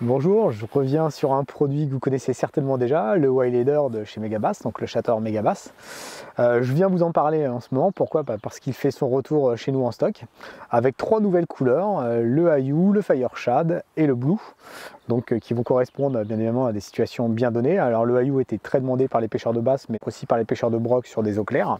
Bonjour, je reviens sur un produit que vous connaissez certainement déjà, le Wildlander de chez Megabass, donc le Shatter Megabass. Je viens vous en parler en ce moment, pourquoi? Parce qu'il fait son retour chez nous en stock, avec 3 nouvelles couleurs, le Ayu, le Fire Shad et le Blue, donc qui vont correspondre bien évidemment à des situations bien données. Alors le Ayu était très demandé par les pêcheurs de basse, mais aussi par les pêcheurs de broc sur des eaux claires.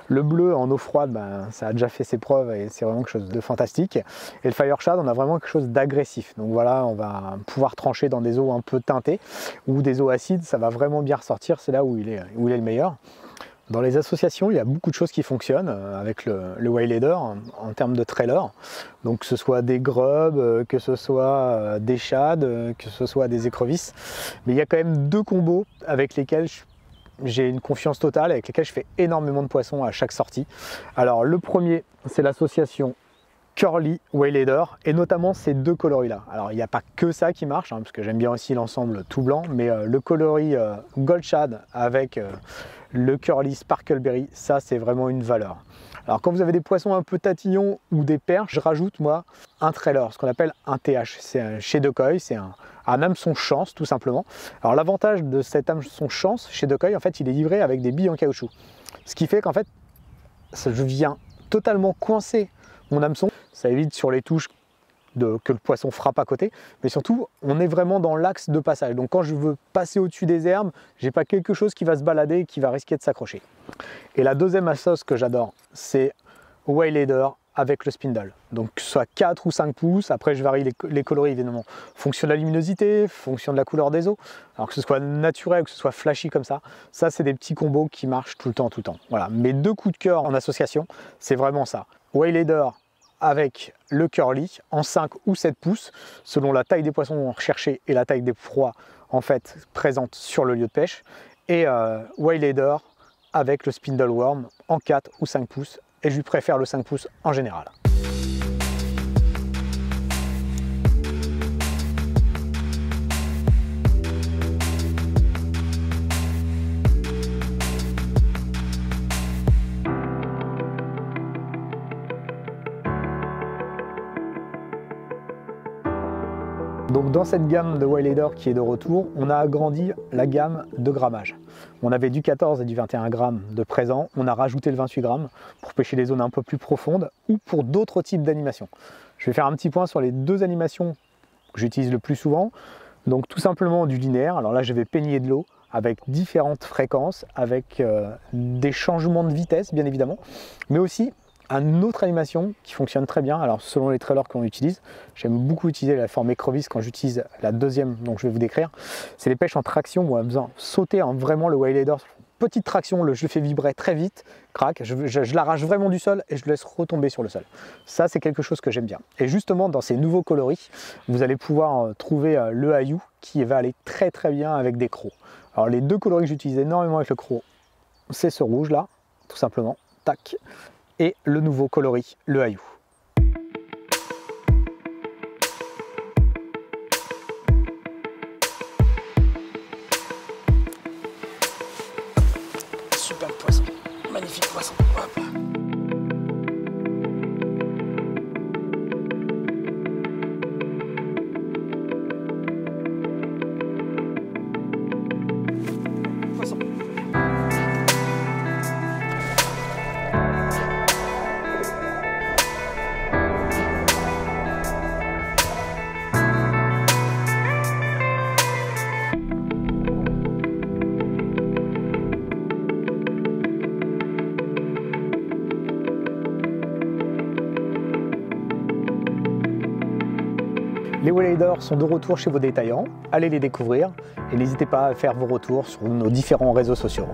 Le bleu en eau froide, ça a déjà fait ses preuves et c'est vraiment quelque chose de fantastique. Et le Fire Shad, on a vraiment quelque chose d'agressif. Donc voilà, on va pouvoir trancher dans des eaux un peu teintées ou des eaux acides, ça va vraiment bien ressortir, c'est là où il est le meilleur. Dans les associations, il y a beaucoup de choses qui fonctionnent avec le Wildlander en termes de trailer. Donc que ce soit des grubs, que ce soit des shads, que ce soit des écrevisses. Mais il y a quand même 2 combos avec lesquels j'ai une confiance totale, avec lesquels je fais énormément de poissons à chaque sortie. Alors le premier, c'est l'association Curly Wildlander et notamment ces 2 coloris là. Alors il n'y a pas que ça qui marche, parce que j'aime bien aussi l'ensemble tout blanc, mais le coloris Gold Shad avec le Curly Sparkleberry, ça c'est vraiment une valeur. Alors quand vous avez des poissons un peu tatillons ou des perches, je rajoute moi un trailer, ce qu'on appelle un TH. C'est chez Decoy, c'est un hameçon chance tout simplement. Alors l'avantage de cet hameçon chance chez Decoy, en fait il est livré avec des billes en caoutchouc. Ce qui fait qu'en fait, je viens totalement coincer mon hameçon. Ça évite sur les touches que le poisson frappe à côté, mais surtout on est vraiment dans l'axe de passage. Donc quand je veux passer au-dessus des herbes, j'ai pas quelque chose qui va se balader et qui va risquer de s'accrocher. Et la deuxième assoce que j'adore, c'est Wildlander avec le spindle. Donc soit 4 ou 5 pouces, après je varie les coloris évidemment, fonction de la luminosité, fonction de la couleur des eaux, alors que ce soit naturel ou que ce soit flashy comme ça c'est des petits combos qui marchent tout le temps. Voilà, mes 2 coups de cœur en association, c'est vraiment ça. Wildlander avec le curly en 5 ou 7 pouces, selon la taille des poissons recherchés et la taille des proies en fait présentes sur le lieu de pêche, et Wildlander avec le spindle worm en 4 ou 5 pouces, et je lui préfère le 5 pouces en général. Donc dans cette gamme de Wildlander qui est de retour, on a agrandi la gamme de grammage. On avait du 14 et du 21 grammes de présent, on a rajouté le 28 grammes pour pêcher des zones un peu plus profondes ou pour d'autres types d'animations. Je vais faire un petit point sur les 2 animations que j'utilise le plus souvent. Donc tout simplement du linéaire, alors là je vais peigner de l'eau avec différentes fréquences, avec des changements de vitesse bien évidemment, mais aussi une autre animation qui fonctionne très bien, alors selon les trailers qu'on utilise. J'aime beaucoup utiliser la forme écrevisse quand j'utilise la deuxième, donc je vais vous décrire. C'est les pêches en traction où on a besoin de sauter vraiment le Wildlander. Petite traction, je le fais vibrer très vite, crac, je l'arrache vraiment du sol et je le laisse retomber sur le sol. Ça c'est quelque chose que j'aime bien. Et justement dans ces nouveaux coloris, vous allez pouvoir trouver le Ayu qui va aller très bien avec des crocs. Alors les 2 coloris que j'utilise énormément avec le croc, c'est ce rouge là, tout simplement, tac, et le nouveau coloris, le Ayu. Super poisson, magnifique poisson. Hop. Poisson. Les Wildlander sont de retour chez vos détaillants, allez les découvrir et n'hésitez pas à faire vos retours sur nos différents réseaux sociaux.